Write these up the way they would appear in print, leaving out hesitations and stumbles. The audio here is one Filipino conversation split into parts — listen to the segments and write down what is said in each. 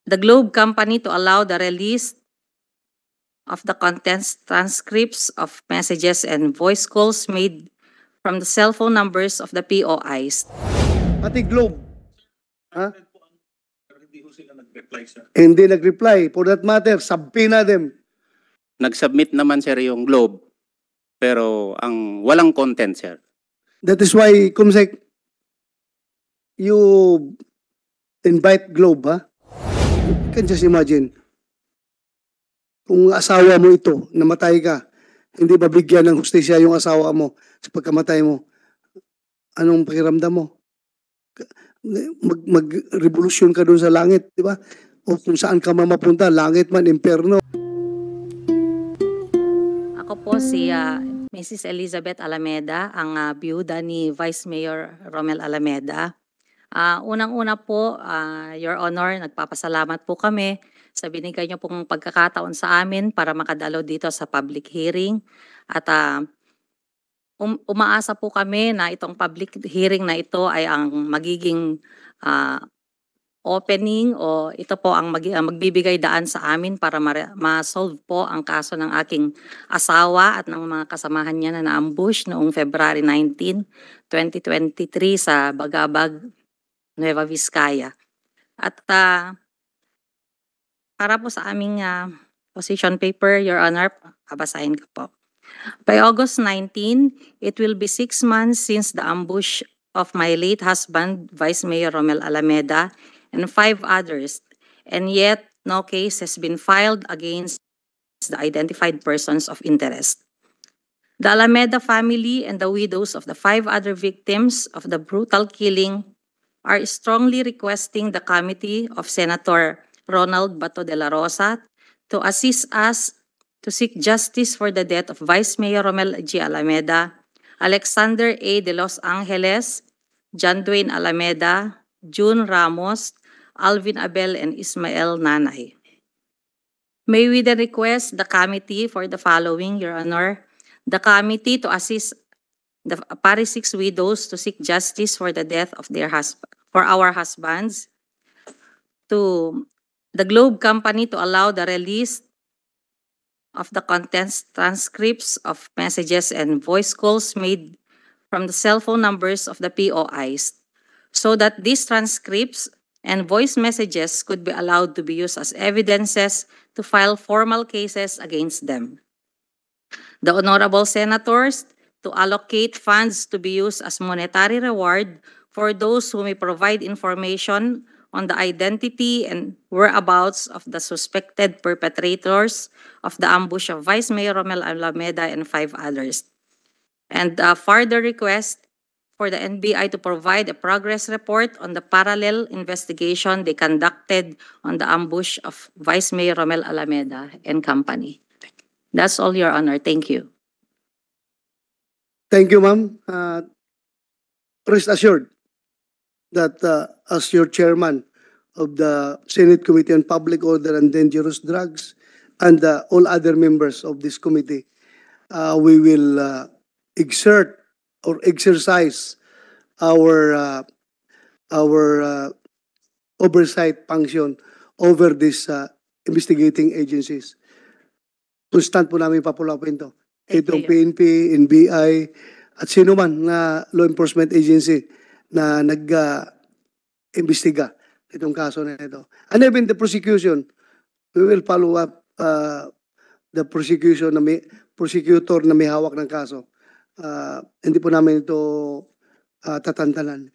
the Globe Company to allow the release of the contents transcripts of messages and voice calls made from the cell phone numbers of the POIs. Pati Globe. Ha? Hindi ho sila nag-reply, sir. Hindi nag-reply. For that matter, subpoena them. Nag-submit naman sir yung Globe, pero ang walang content sir. That is why, Kumsek, you invite Globe, ha? You can just imagine. Kung asawa mo ito, namatay ka, hindi mabigyan ng hustisya yung asawa mo sa pagkamatay mo, anong pakiramdam mo? Mag-revolusyon ka doon sa langit, di ba? O kung saan ka mapunta, langit man, impyerno. Ako po si Mrs. Elizabeth Alameda, ang biyuda ni Vice Mayor Romel Alameda. Unang-una po, Your Honor, nagpapasalamat po kami sa binigay niyo pong pagkakataon sa amin para makadalo dito sa public hearing. At umaasa po kami na itong public hearing na ito ay ang magiging opening o ito po ang magbibigay daan sa amin para ma-solve po ang kaso ng aking asawa at ng mga kasamahan niya na na-ambush noong February 19, 2023 sa Bagabag, Nueva Vizcaya. At para po sa aming position paper, Your Honor, babasahin ko po. By August 19, it will be 6 months since the ambush of my late husband, Vice Mayor Romel Alameda, and 5 others, and yet no case has been filed against the identified persons of interest. The Alameda family and the widows of the 5 other victims of the brutal killing are strongly requesting the committee of Senator Ronald Bato de la Rosa to assist us to seek justice for the death of Vice Mayor Romel G. Alameda, Alexander A. de Los Angeles, John Dwayne Alameda, June Ramos, Alvin Abel, and Ismael Nanay. May we then request the committee for the following, Your Honor. The committee to assist the Paris 6 widows to seek justice for the death of their for our husbands. To the Globe Company to allow the release of the contents transcripts of messages and voice calls made from the cell phone numbers of the POIs, so that these transcripts and voice messages could be allowed to be used as evidences to file formal cases against them. The honorable senators to allocate funds to be used as monetary reward for those who may provide information on the identity and whereabouts of the suspected perpetrators of the ambush of Vice Mayor Romel Alameda and 5 others. And further request for the NBI to provide a progress report on the parallel investigation they conducted on the ambush of Vice Mayor Romel Alameda and company. That's all, Your Honor. Thank you. Thank you, ma'am. Rest assured that as your chairman of the Senate Committee on Public Order and Dangerous Drugs and all other members of this committee, we will exert or exercise our oversight function over these investigating agencies. Constant po namin papulapin ito. Itong PNP, NBI, at sino man na law enforcement agency na nag-imbestiga itong kaso na ito. And even the prosecution, we will follow up the prosecutor na may hawak ng kaso. Hindi po namin ito tatantanan.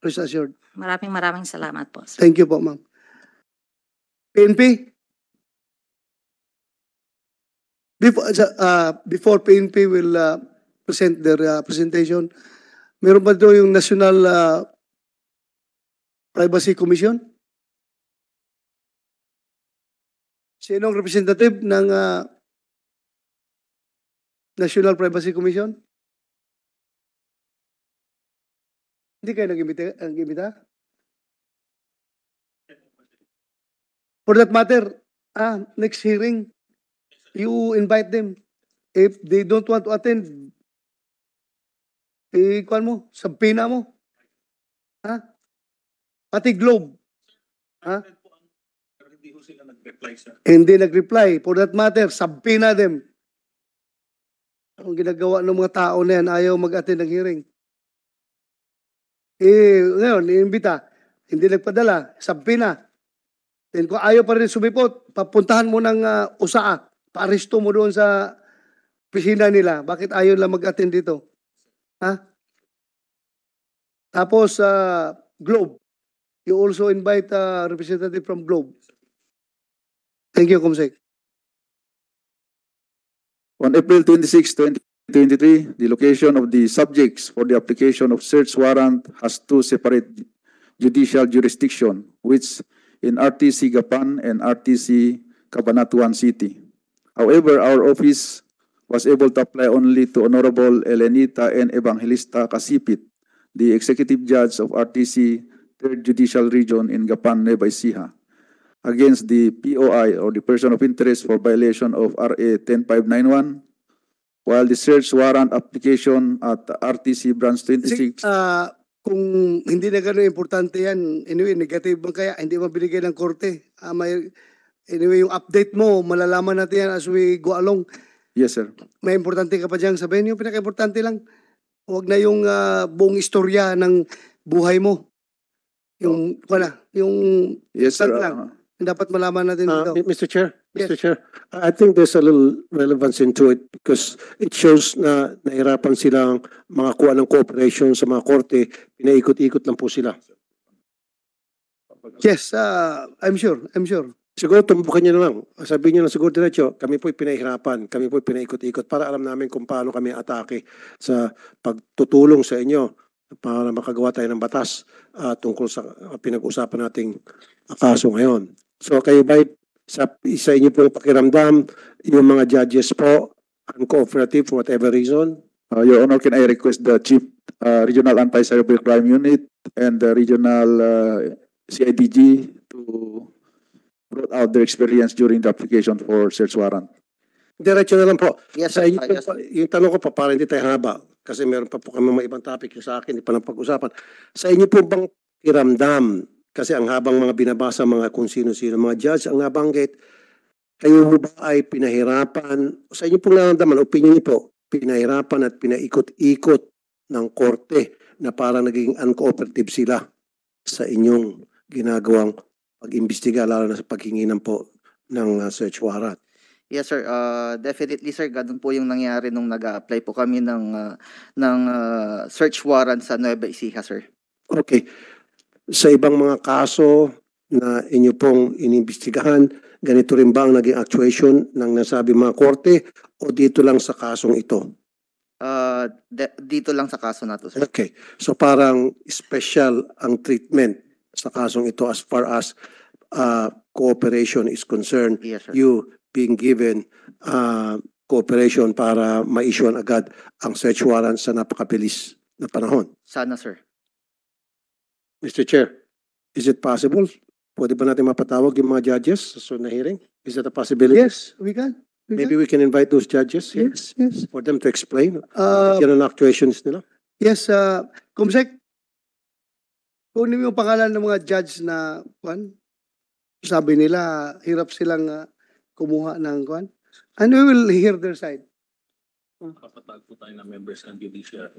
Rest assured. Maraming salamat po, sir. Thank you po, ma'am. PNP? Before PNP will present their presentation, meron ba doon yung National Privacy Commission? Sinong representative ng National Privacy Commission? Hindi kayo nag-imbita? For that matter, next hearing, you invite them. If they don't want to attend, kuwan mo, subpoena mo. Ha? Pati Globe. Ha? ho sila nag-reply, sir. Hindi nag-reply. For that matter, subpoena them. Ang ginagawa ng mga tao na yan, ayaw mag-attend ng hearing. Ngayon, iimbita, hindi nagpadala, subpoena. Then kung ayaw pa rin sumipot, papuntahan mo ng USAA, paaresto mo doon sa opisina nila. Bakit ayaw lang mag-attend dito? Ha? Tapos, Globe. You also invite a representative from Globe. Thank you, Comsec. On April 26, 2023, the location of the subjects for the application of search warrant has two separate judicial jurisdiction, which in RTC Gapan and RTC Cabanatuan City. However, our office was able to apply only to Honorable Elenita N. Evangelista Casipit, the Executive Judge of RTC 3rd Judicial Region in Gapan, Nueva Ecija, against the POI or the person of interest for violation of RA 10591, while the search warrant application at RTC Branch 26. Kung hindi na gano'n importante yan, anyway, negative man kaya, hindi mabinigay ng korte. Anyway, yung update mo, malalaman natin yan as we go along. Yes, sir. May importante ka pa dyan. Sabihin yung pinaka-importante lang. Huwag na yung buong istorya ng buhay mo. Yung, yung Yes, sir. lang. Dapat malaman natin dito. Mr. Chair, Yes. Mr. Chair, I think there's a little relevance into it because it shows na nahirapan silang makakuha ng cooperation sa mga korte, pinaikot-ikot lang po sila. Yes, I'm sure. Siguro tumbukan niyo na lang. Sabihin niyo lang siguro diretso, kami po'y pinahirapan, kami po'y pinaikot-ikot para alam namin kung paano kami atake sa pagtutulong sa inyo para makagawa tayo ng batas tungkol sa pinag-usapan nating kaso ngayon. So kayo ba sa inyo pong pakiramdam, yung mga judges po, uncooperative for whatever reason? Your Honor, can I request the Chief Regional Anti-Cyber Crime Unit and the Regional CIDG to brought out their experience during the application for search warrant? Diretso na lang po. Yes, Sa sir. inyo po, Yes, sir. yung tanong ko pa, para hindi tayo haba, kasi meron pa po kami mga ibang topic yung sa akin, hindi pa napag-usapan. Sa inyo po bang kiramdam, kasi ang habang mga binabasa mga kung sino-sino, mga judge, ang nabanggit, kayo ba ay pinahirapan, sa inyo pong nararamdaman, opinion niyo po, pinahirapan at pinaikot-ikot ng korte na parang naging uncooperative sila sa inyong ginagawang pag-imbestiga, lalo na sa paghingi ng po ng search warrant? Yes, sir. Definitely, sir. Ganun po yung nangyari nung nag-apply po kami ng search warrant sa Nueva Ecija, sir. Okay. Sa ibang mga kaso na inyo pong inimbestigahan, ganito rin ba ang naging actuation ng nasabi mga korte o dito lang sa kasong ito? Dito lang sa kaso na to, sir. Okay. So parang special ang treatment sa kasong ito as far as cooperation is concerned. Yes, sir. You being given cooperation para ma-issue agad ang search warrant sa napakabilis na panahon. Sana, sir. Mr. Chair, is it possible? Pwede ba natin mapatawag yung mga judges sa sunod na hearing? Is that a possibility? Yes, we can. Maybe we can invite those judges here Yes. for them to explain Uh, yan ang actuations nila. yes, Kumsek, kunin mo yung pangalan ng mga judge na, sabi nila, hirap silang kumuha ng, and we will hear their side. Kapatag po tayo ng members ng judiciary.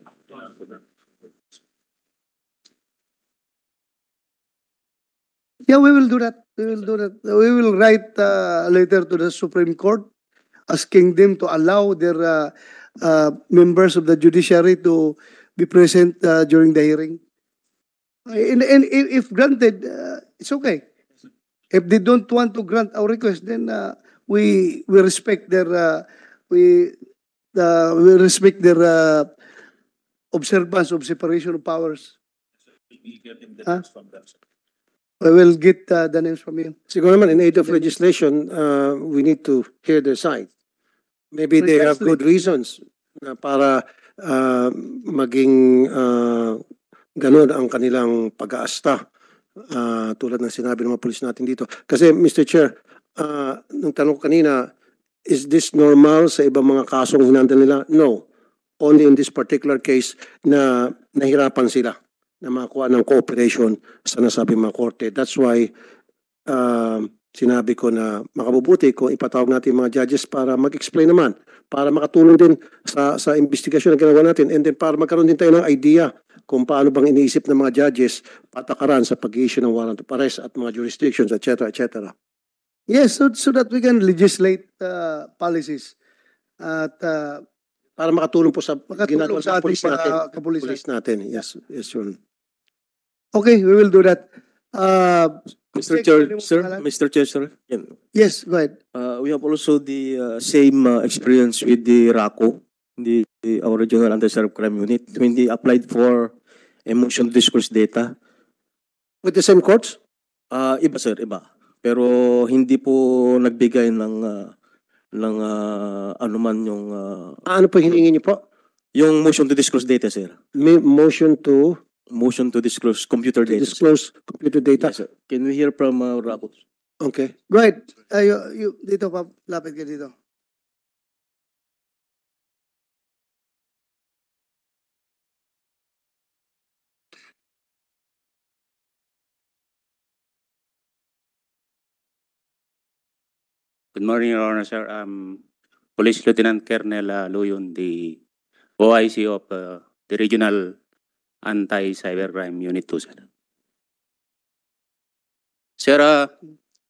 Yeah, we will do that. We will write a letter to the Supreme Court asking them to allow their members of the judiciary to be present during the hearing. And if granted, it's okay. If they don't want to grant our request, then we respect their observance of separation of powers. We get in the Huh? next from them, sir. I will get the names from you. Siguro naman, in aid of legislation, we need to hear their side. Maybe they have Precisely. good reasons na para maging ganun ang kanilang pag-aasta. Tulad ng sinabi ng mga pulis natin dito. Kasi, Mr. Chair, nung tanong ko kanina, is this normal sa ibang mga kasong hinandal nila? No. Only in this particular case na nahirapan sila na makakuha ng cooperation sa nasabing mga korte. That's why sinabi ko na makabubuti kung ipatawag natin yung mga judges para mag-explain naman, para makatulong din sa investigasyon na ginawa natin, and then para magkaroon din tayo ng idea kung paano bang iniisip ng mga judges patakaran sa pag-issue ng warrant of arrest at mga jurisdictions, etc. etc. Yes, so that we can legislate policies at Para makatulong po sa makatulong ginagawa sa ng ating police natin. mga kapulisan. Police natin. Yes, yes, Your Honor. Okay, we will do that. Mr. Check, Chair, ano yung sir, pangalan? Mr. Chair, sir. Yan. Yes, go ahead. We have also the same experience with the RACO, our Regional Anti-Cyber Crime Unit, when they applied for a motion to disclose data. With the same courts? Iba sir, iba. Pero hindi po nagbigay ng anuman yung Ano po hiningi niyo po? yung motion to disclose data, sir. May motion to Motion to disclose computer data. sir. disclose computer data. Yes, sir. Can we hear from RACO? Okay. Go ahead. Dito pa, lapit ka dito. Good morning, Your Honor, sir. Police Lieutenant Colonel Luyon, the OIC of the Regional Anti-Cybercrime Unit 2, sir. Sir,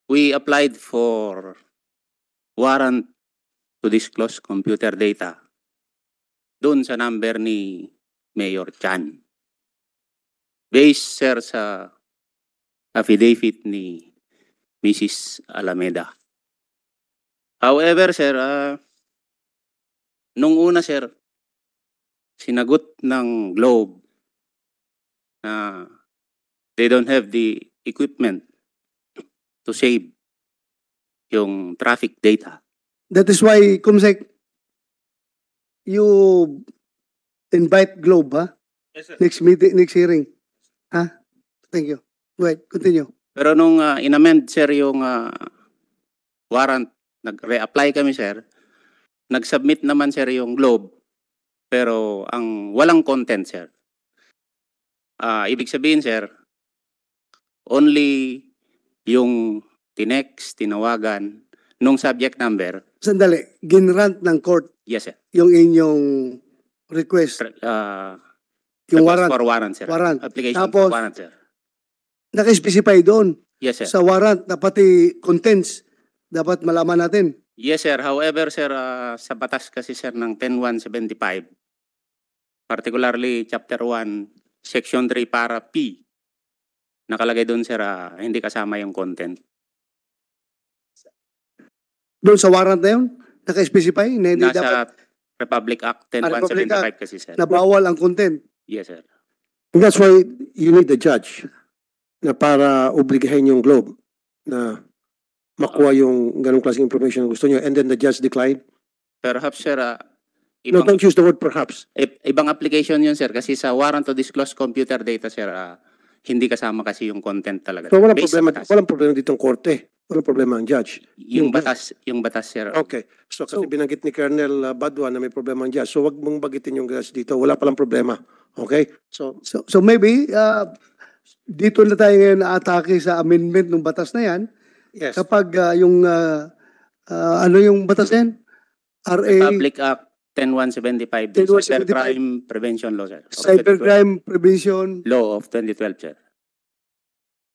we applied for warrant to disclose computer data doon sa number ni Mayor Chan. Based, sir, sa affidavit ni Mrs. Alameda. However, sir, nung una, sir, sinagot ng Globe na they don't have the equipment to save yung traffic data. That is why, Kumsek, you invite Globe, ha? Yes, sir. Next meeting, next hearing. Ha? Thank you. Go ahead, continue. Pero nung inamend, sir, yung warrant, nag-reapply kami, sir, nag-submit naman, sir, yung Globe, pero ang walang content, sir. Ibig sabihin, sir, only yung tinext, tinawagan, nung subject number, Sandali, ginrant ng court yes, sir. yung inyong request, yung Request warrant. for warrant, sir. Warrant. Application Tapos, for warrant, sir. Naka-specify doon Yes, sir. sa warrant na pati contents dapat malaman natin. Yes, sir. However, sir, sa batas kasi, sir, ng 10175, particularly Chapter 1, Section 3 para P, nakalagay doon, sir, hindi kasama yung content. Doon sa warrant na yun, naka-specify na hindi dapat Nasa Republic Act Republic 10175 kasi, sir. na bawal ang content. Yes, sir. And that's why you need the judge na para obligahin yung Globe na makuha yung ganong klaseng information na gusto nyo, and then the judge declined. Perhaps, sir, No, don't use the word perhaps. ibang application yun, sir, kasi sa warrant to disclose computer data, sir, hindi kasama kasi yung content talaga. So walang Based sa problema, batas. walang problema ditong korte. Walang problema ang judge. Yung batas, sir. Okay. So kasi binanggit ni Colonel Badua na may problema ang judge. So wag mong bagitin yung judge dito. Wala palang problema. Okay? So So maybe, dito na tayo ngayon na-atake sa amendment ng batas na yan. yes. Kapag yung, ano yung batas na yan? RA, Republic Act 10175, the 10175. Cybercrime Prevention Law, sir. of 2012. Cybercrime Prevention, Law of 2012, sir.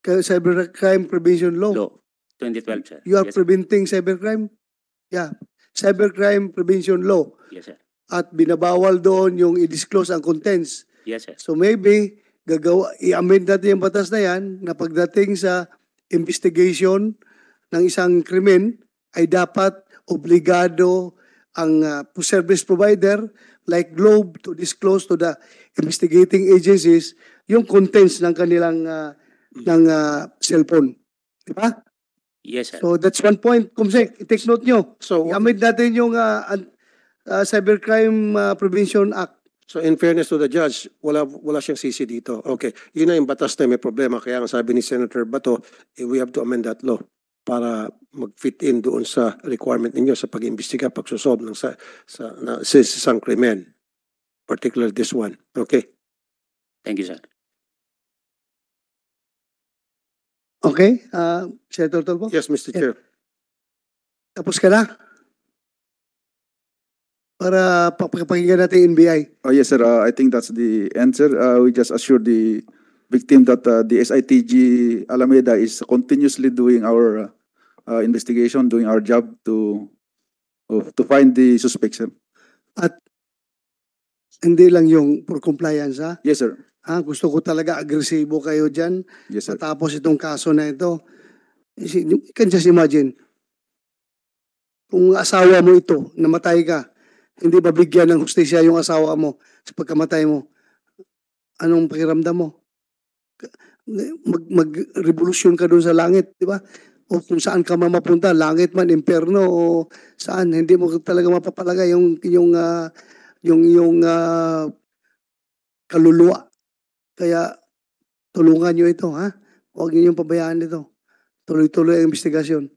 Cybercrime Prevention Law. Law 2012, sir. You are Yes, sir. preventing cybercrime? Yeah. Cybercrime Prevention Law. Yes, sir. At binabawal doon yung i-disclose ang contents. Yes, sir. So maybe, i-amend natin yung batas na yan na pagdating sa investigation ng isang krimen ay dapat obligado ang service provider like Globe to disclose to the investigating agencies yung contents ng kanilang cellphone. Di ba? Yes, sir. So that's one point. Kumsek, i-take note nyo. So, I-amend natin yung Cybercrime Prevention Act. so in fairness to the judge, wala siyang sisi dito. Okay. Yun na yung batas na may problema. Kaya ang sabi ni Senator Bato, we have to amend that law para mag-fit in doon sa requirement ninyo sa pag-imbestiga, pagsusolve ng sa isang krimen. Particularly this one. Okay. Thank you, sir. Okay? Senator Tolpo? Yes, Mr. Chair. Tapos ka na? Para pakinggan natin yung NBI. Oh, yes, sir. I think that's the answer. We just assured the victim that the SITG Alameda is continuously doing our investigation, doing our job to find the suspect, sir. Hindi lang yung for compliance, ha? Yes, sir. Gusto ko talaga agresibo kayo dyan. Yes, sir. Matapos itong kaso na ito. You can just imagine, kung asawa mo ito, namatay ka, hindi ba bigyan ng hustisya yung asawa mo sa pagkamatay mo? Anong pakiramdam mo? Mag-revolusyon ka doon sa langit, di ba? O kung saan ka mapunta, langit man, imperno, o saan, hindi mo talaga mapapalagay yung kaluluwa. Kaya tulungan nyo ito, ha? Huwag niyo pabayaan ito. Tuloy-tuloy ang investigasyon.